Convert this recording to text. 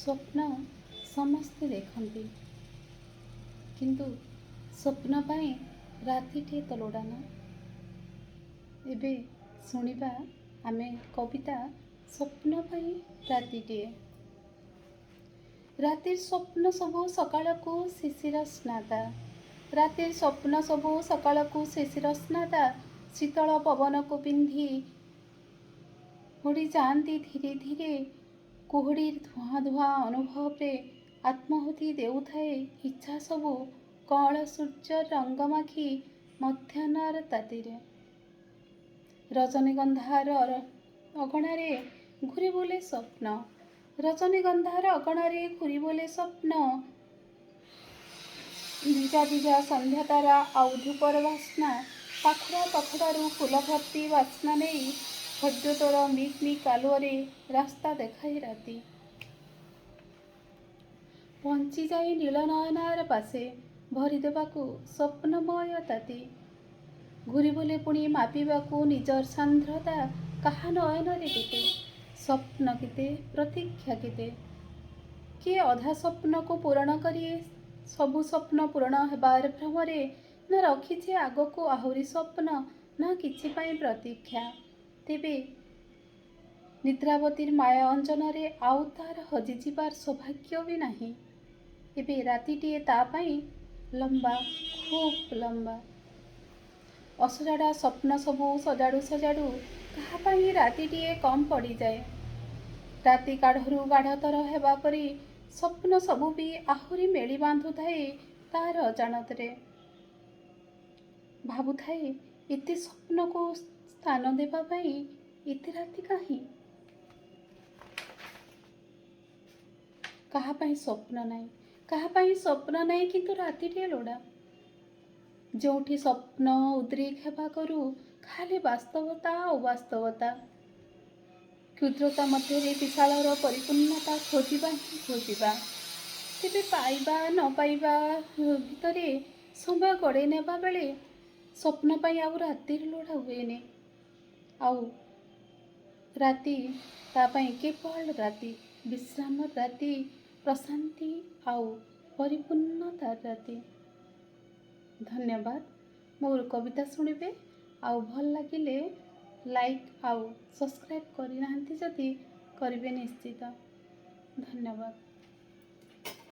ସ୍ୱପ୍ନ ସମସ୍ତେ ଦେଖନ୍ତି, କିନ୍ତୁ ସ୍ୱପ୍ନ ପାଇଁ ରାତିଟିଏ ତ ଲୋଡ଼ା ନା। ଏବେ ଶୁଣିବା ଆମେ କବିତା ସ୍ୱପ୍ନ ପାଇଁ ରାତିଟିଏ। ରାତିର ସ୍ୱପ୍ନ ସବୁ ସକାଳକୁ ଶିଶିର ସ୍ନାତା, ରାତିର ସ୍ୱପ୍ନ ସବୁ ସକାଳକୁ ଶିଶିର ସ୍ନାତା, ଶୀତଳ ପବନକୁ ପିନ୍ଧି ଉଡ଼ି ଯାଆନ୍ତି ଧୀରେ ଧୀରେ। କୁହୁଡ଼ିର ଧୂଆଁ ଧୂଆଁ ଅନୁଭବରେ ଆତ୍ମାହୁତି ଦେଉଥାଏ ଇଚ୍ଛା ସବୁ, କଅଁଳ ସୂର୍ଯ୍ୟ ରଙ୍ଗ ମାଖି ମଧ୍ୟାହ୍ନର ତାତିରେ। ରଜନୀଗନ୍ଧାର ଅଗଣାରେ ଘୂରି ବୁଲେ ସ୍ୱପ୍ନ, ରଜନୀଗନ୍ଧାର ଅଗଣାରେ ଘୂରି ବୁଲେ ସ୍ୱପ୍ନ। ଭିଜା ଭିଜା ସନ୍ଧ୍ୟା ତାରା ଆଉ ଧୂପର ବାସ୍ନା, ପାଖୁଡ଼ା ପାଖୁଡ଼ାରୁ ଫୁଲ ଭର୍ତ୍ତି ବାସ୍ନା ନେଇ ହୃଦୟତୋର ମିକ୍ ମିକ୍ ଆଲୁଅରେ ରାସ୍ତା ଦେଖାଏ ରାତି। ପହଞ୍ଚିଯାଏ ନୀଳ ନୟନାର ପାଶେ ଭରିଦେବାକୁ ସ୍ୱପ୍ନମୟ ତାତି। ଘୂରି ବୁଲେ ପୁଣି ମାପିବାକୁ ନିଜର ସାନ୍ଦ୍ରତା, କାହା ନୟନରେ କେତେ ସ୍ୱପ୍ନ, କେତେ ପ୍ରତୀକ୍ଷା, କେତେ କିଏ ଅଧା ସ୍ୱପ୍ନକୁ ପୂରଣ କରି ସବୁ ସ୍ୱପ୍ନ ପୂରଣ ହେବାର ଭ୍ରମରେ, ନା ରଖିଛି ଆଗକୁ ଆହୁରି ସ୍ୱପ୍ନ, ନା କିଛି ପାଇଁ ପ୍ରତୀକ୍ଷା। ତେବେ ନିଦ୍ରାବତୀର ମାୟା ଅଞ୍ଜନରେ ଆଉ ତାର ହଜିଯିବାର ସୌଭାଗ୍ୟ ବି ନାହିଁ। ଏବେ ରାତିଟିଏ ତା ପାଇଁ ଲମ୍ବା, ଖୁବ୍ ଲମ୍ବା। ଅସଜଡ଼ା ସ୍ୱପ୍ନ ସବୁ ସଜାଡ଼ୁ ସଜାଡ଼ୁ କାହା ପାଇଁ ରାତିଟିଏ କମ୍ ପଡ଼ିଯାଏ। ରାତି ଗାଢ଼ରୁ ଗାଢ଼ତର ହେବା ପରି ସ୍ୱପ୍ନ ସବୁ ବି ଆହୁରି ମେଳି ବାନ୍ଧୁଥାଏ ତାର ଅଜାଣତରେ। ଭାବୁଥାଏ ଏତେ ସ୍ୱପ୍ନକୁ ସ୍ଥାନ ଦେବା ପାଇଁ ଏତେ ରାତି କାହିଁ? କାହା ପାଇଁ ସ୍ୱପ୍ନ ନାହିଁ, କାହା ପାଇଁ ସ୍ୱପ୍ନ ନାହିଁ, କିନ୍ତୁ ରାତିଟିଏ ଲୋଡ଼ା। ଯେଉଁଠି ସ୍ୱପ୍ନ ଉଦ୍ରେକ ହେବା କରୁ ଖାଲି ବାସ୍ତବତା ଆଉ ବାସ୍ତବତା। କ୍ଷୁଦ୍ରତା ମଧ୍ୟରେ ବିଶାଳର ପରିପୂର୍ଣ୍ଣତା ଖୋଜିବା ହିଁ ଖୋଜିବା। ତେବେ ପାଇବା ନ ପାଇବା ଭିତରେ ସମୟ ଗଡ଼େଇ ନେବା ବେଳେ ସ୍ୱପ୍ନ ପାଇଁ ଆଉ ରାତିର ଲୋଡ଼ା ହୁଏନି। ଆଉ ରାତି ତା ପାଇଁ କେବଳ ରାତି, ବିଶ୍ରାମର ରାତି, ପ୍ରଶାନ୍ତି ଆଉ ପରିପୂର୍ଣ୍ଣତାର ରାତି। ଧନ୍ୟବାଦ। ମୋର କବିତା ଶୁଣିବେ, ଆଉ ଭଲ ଲାଗିଲେ ଲାଇକ୍ ଆଉ ସବସ୍କ୍ରାଇବ୍ କରିନାହାନ୍ତି ଯଦି କରିବେ ନିଶ୍ଚିତ। ଧନ୍ୟବାଦ।